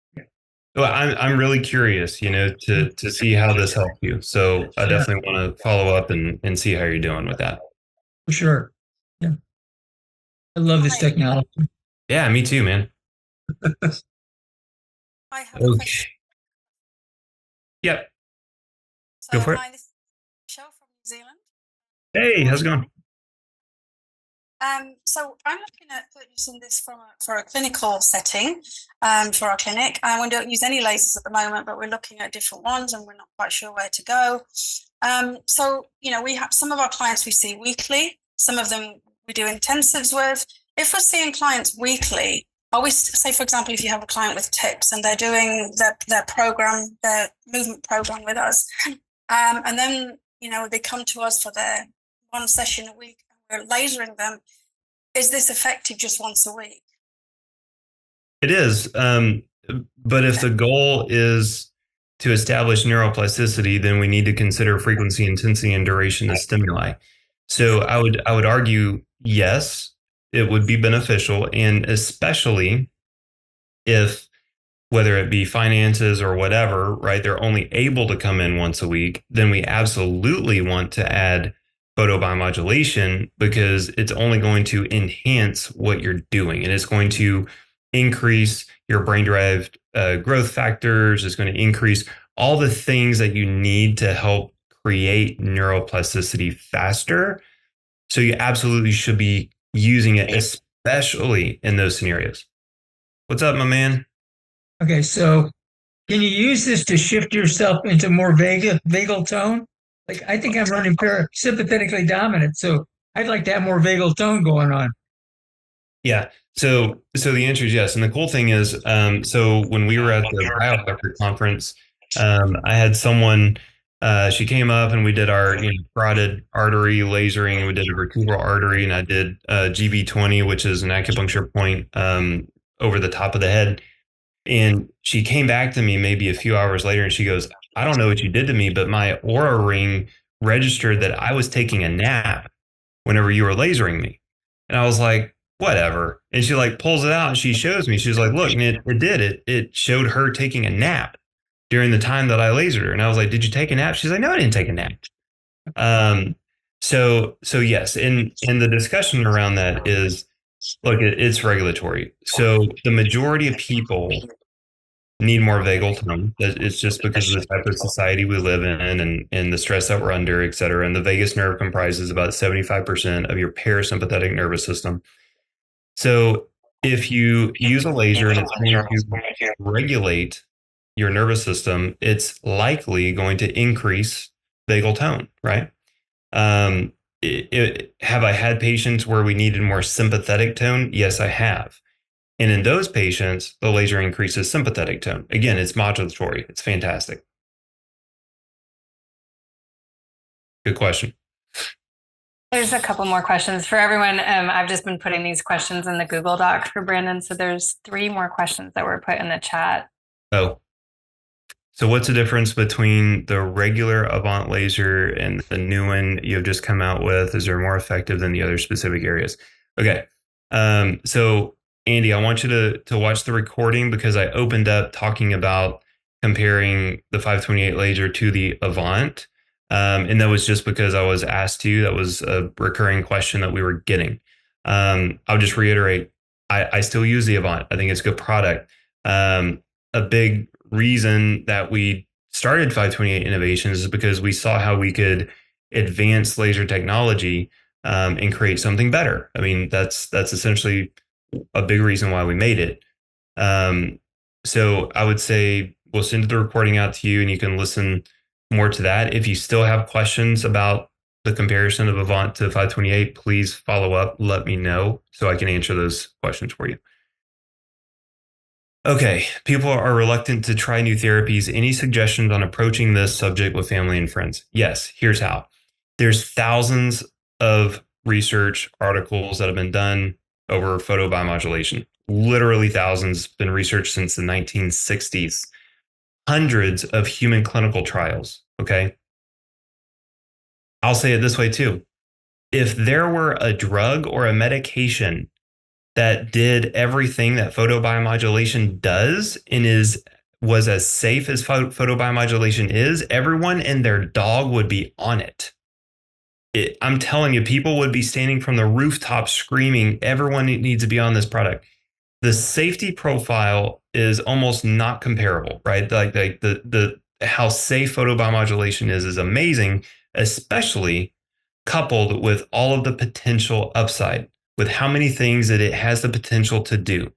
Well, I'm really curious, to see how this helps you. So I definitely want to follow up and see how you're doing with that. for sure. Yeah. I love this technology. Yeah, me too, man. I have a question. Yep. So, Go for it. hi, this is Michelle from New Zealand. Hey, how's it going? So I'm looking at purchasing this for a clinical setting for our clinic. And we don't use any lasers at the moment, but we're looking at different ones and we're not quite sure where to go. So, we have some of our clients we see weekly. Some of them we do intensives with. If we're seeing clients weekly, say, for example, if you have a client with tics and they're doing their program, their movement program with us, and then, they come to us for their one session a week, we're lasering them. Is this effective just once a week? It is. But if the goal is to establish neuroplasticity, then we need to consider frequency, intensity, and duration of stimuli. So I would argue, yes, it would be beneficial, and especially if, whether it be finances or whatever, right, they're only able to come in once a week, then we absolutely want to add photobiomodulation because it's only going to enhance what you're doing, and it's going to increase your brain-derived growth factors. It's going to increase all the things that you need to help create neuroplasticity faster. So you absolutely should be using it, especially in those scenarios. What's up, my man? Okay, so can you use this to shift yourself into more vagal tone? Like, I think I'm running parasympathetically dominant, so I'd like to have more vagal tone going on. Yeah. So the answer is yes. And the cool thing is, so when we were at the biohacker conference, I had someone She came up and we did our carotid artery lasering, and we did a vertebral artery, and I did GB20, which is an acupuncture point over the top of the head. And she came back to me maybe a few hours later and she goes, I don't know what you did to me, but my aura ring registered that I was taking a nap whenever you were lasering me. And I was like, whatever. And she like pulls it out and she shows me. She's like, look, and it did it. It showed her taking a nap during the time that I lasered her. And I was like, did you take a nap? She's like, no, I didn't take a nap. So yes, and the discussion around that is, look, it's regulatory. So the majority of people need more vagal tone. It's just because of the type of society we live in and the stress that we're under, et cetera. And the vagus nerve comprises about 75% of your parasympathetic nervous system. So if you use a laser and it's going to regulate your nervous system, it's likely going to increase vagal tone, right? Have I had patients where we needed more sympathetic tone? Yes, I have. And in those patients, the laser increases sympathetic tone. Again, it's modulatory. It's fantastic. Good question. There's a couple more questions for everyone. I've just been putting these questions in the Google Doc for Brandon. So there's 3 more questions that were put in the chat. Oh, so what's the difference between the regular Avant laser and the new one you've just come out with? Is there more effective than the other specific areas? Okay. So Andy, I want you to watch the recording because I opened up talking about comparing the 528 laser to the Avant. And that was just because I was asked to. That was a recurring question that we were getting. I'll just reiterate, I still use the Avant. I think it's a good product. A big reason that we started 528 Innovations is because we saw how we could advance laser technology and create something better. I mean, that's essentially a big reason why we made it. So I would say we'll send the recording out to you and you can listen more to that. If you still have questions about the comparison of Avant to 528, please follow up, let me know so I can answer those questions for you. Okay, people are reluctant to try new therapies. Any suggestions on approaching this subject with family and friends? Yes, here's how. There's thousands of research articles that have been done over photobiomodulation. Literally thousands, been researched since the 1960s. Hundreds of human clinical trials, okay? I'll say it this way too. If there were a drug or a medication that did everything that photobiomodulation does and was as safe as photobiomodulation is, everyone and their dog would be on it. I'm telling you, people would be standing from the rooftop screaming, everyone needs to be on this product. The safety profile is almost not comparable, right? Like the how safe photobiomodulation is amazing, especially coupled with all of the potential upside, with how many things that it has the potential to do.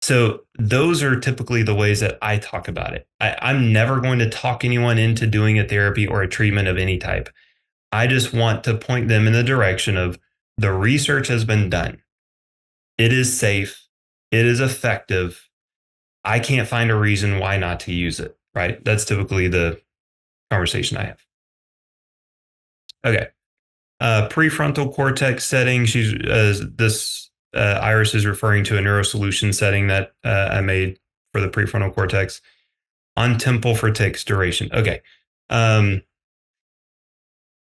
So those are typically the ways that I talk about it. I'm never going to talk anyone into doing a therapy or a treatment of any type. I just want to point them in the direction of the research has been done. It is safe. It is effective. I can't find a reason why not to use it, right? That's typically the conversation I have. Okay. Prefrontal cortex setting. Iris is referring to a neurosolution setting that I made for the prefrontal cortex on temple for tics duration. Okay.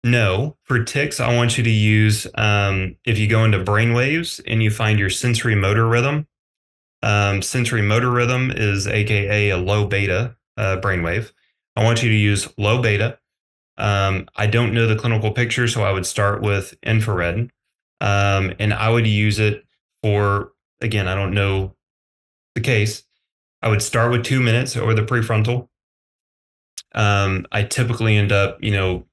No, for tics, I want you to use, if you go into brainwaves and you find your sensory motor rhythm, sensory motor rhythm is AKA a low beta brainwave. I want you to use low beta. I don't know the clinical picture, so I would start with infrared. And I would use it for, again, I don't know the case. I would start with 2 minutes over the prefrontal. I typically end up,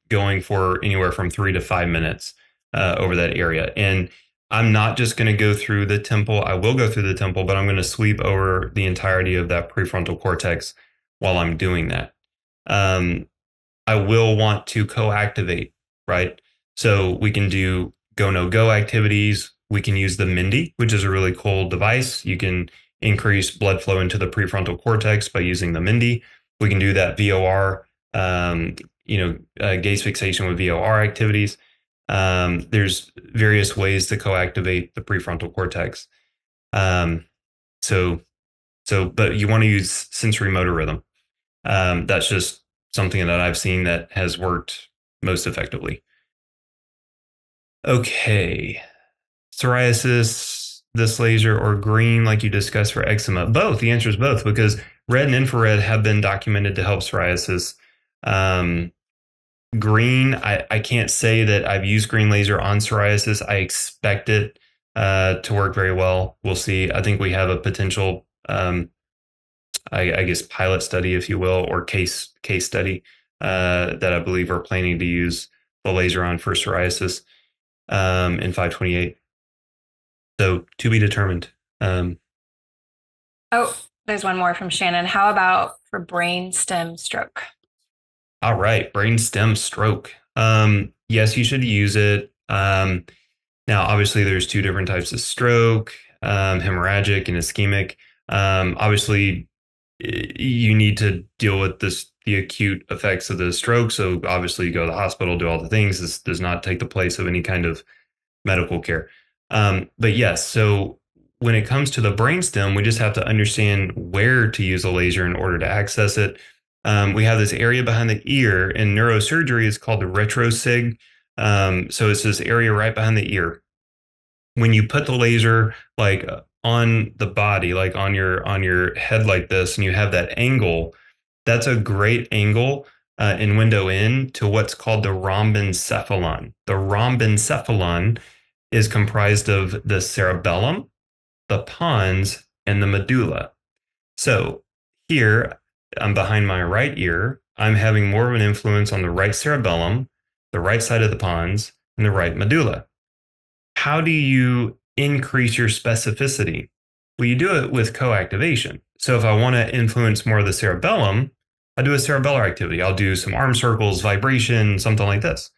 going for anywhere from 3 to 5 minutes over that area. And I'm not just going to go through the temple. I will go through the temple, but I'm going to sweep over the entirety of that prefrontal cortex while I'm doing that. I will want to co-activate, right? So we can do go, no go activities. We can use the Mindy, which is a really cool device. You can increase blood flow into the prefrontal cortex by using the Mindy. We can do that VOR gaze fixation with VOR activities. There's various ways to co-activate the prefrontal cortex. But you want to use sensory motor rhythm. That's just something that I've seen that has worked most effectively. Okay. Psoriasis, this laser, or green, like you discussed for eczema? Both. The answer is both, because red and infrared have been documented to help psoriasis. Green, I can't say that I've used green laser on psoriasis. I expect it to work very well. We'll see. I think we have a potential, I guess, pilot study, if you will, or case study that I believe are planning to use the laser on for psoriasis in 528. So to be determined. There's one more from Shannon. How about for brain stem stroke? All right, brain stem stroke. Yes, you should use it. Now, obviously, there's two different types of stroke, hemorrhagic and ischemic. Obviously, you need to deal with the acute effects of the stroke. So obviously, you go to the hospital, do all the things. This does not take the place of any kind of medical care. But yes, so when it comes to the brainstem, we just have to understand where to use a laser in order to access it. We have this area behind the ear in neurosurgery. It's called the retrosig. So it's this area right behind the ear. When you put the laser like on the body, like on your head like this, and you have that angle, that's a great angle in window in to what's called the rhombencephalon. The rhombencephalon is comprised of the cerebellum, the pons, and the medulla. So here, I'm behind my right ear. I'm having more of an influence on the right cerebellum, the right side of the pons, and the right medulla. How do you increase your specificity? Well, you do it with co-activation. So if I want to influence more of the cerebellum, I do a cerebellar activity. I'll do some arm circles, vibration, something like this.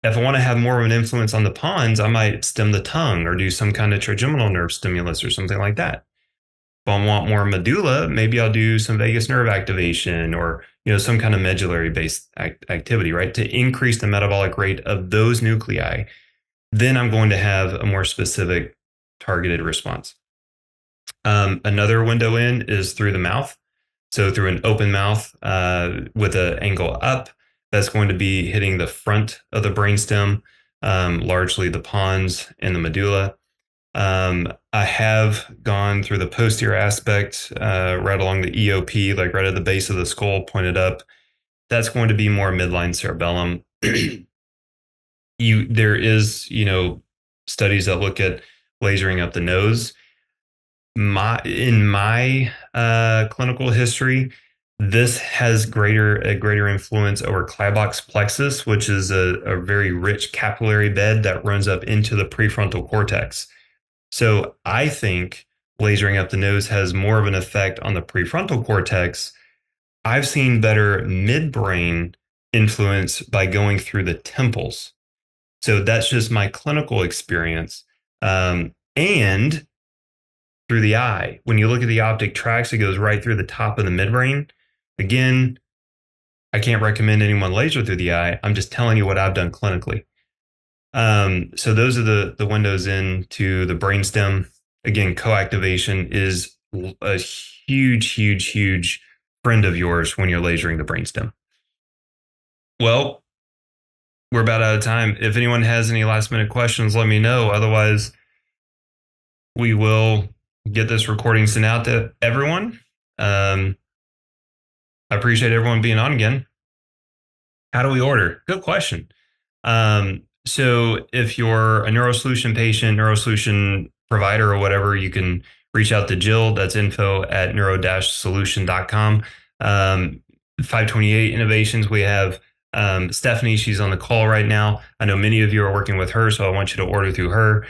If I want to have more of an influence on the pons, I might stim the tongue or do some kind of trigeminal nerve stimulus or something like that. If I want more medulla, maybe I'll do some vagus nerve activation or some kind of medullary-based activity, right? To increase the metabolic rate of those nuclei, then I'm going to have a more specific targeted response. Another window in is through the mouth. So through an open mouth with an angle up, that's going to be hitting the front of the brainstem, largely the pons and the medulla. I have gone through the posterior aspect, right along the EOP, like right at the base of the skull, pointed up. That's going to be more midline cerebellum. There is, studies that look at lasering up the nose. In my clinical history, this has a greater influence over Klaboch's plexus, which is a very rich capillary bed that runs up into the prefrontal cortex. So I think lasering up the nose has more of an effect on the prefrontal cortex. I've seen better midbrain influence by going through the temples. So that's just my clinical experience. And through the eye, when you look at the optic tracts, it goes right through the top of the midbrain. Again, I can't recommend anyone laser through the eye. I'm just telling you what I've done clinically. So those are the windows into the brainstem. Again, co-activation is a huge, huge, huge friend of yours when you're lasering the brainstem. Well, we're about out of time. If anyone has any last minute questions, let me know. Otherwise, we will get this recording sent out to everyone. I appreciate everyone being on again. How do we order? Good question. So if you're a NeuroSolution patient, NeuroSolution provider or whatever, you can reach out to Jill. That's info@neuro-solution.com. 528 Innovations, we have Stephanie. She's on the call right now. I know many of you are working with her, so I want you to order through her.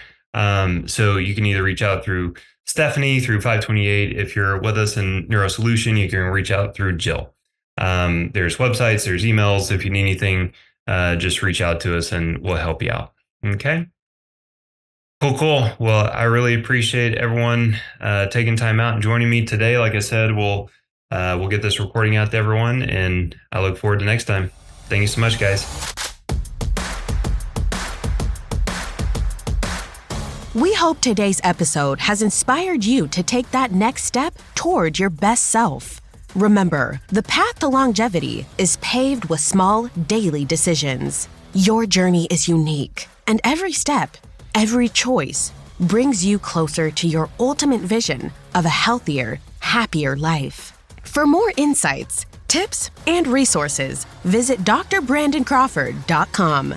So you can either reach out through Stephanie, through 528. If you're with us in NeuroSolution, you can reach out through Jill. There's websites, there's emails. If you need anything, just reach out to us and we'll help you out. Okay. Cool. Well, I really appreciate everyone taking time out and joining me today. Like I said, we'll we'll get this recording out to everyone, and I look forward to next time. Thank you so much, guys. We hope today's episode has inspired you to take that next step toward your best self. Remember, the path to longevity is paved with small, daily decisions. Your journey is unique, and every step, every choice, brings you closer to your ultimate vision of a healthier, happier life. For more insights, tips, and resources, visit drbrandoncrawford.com.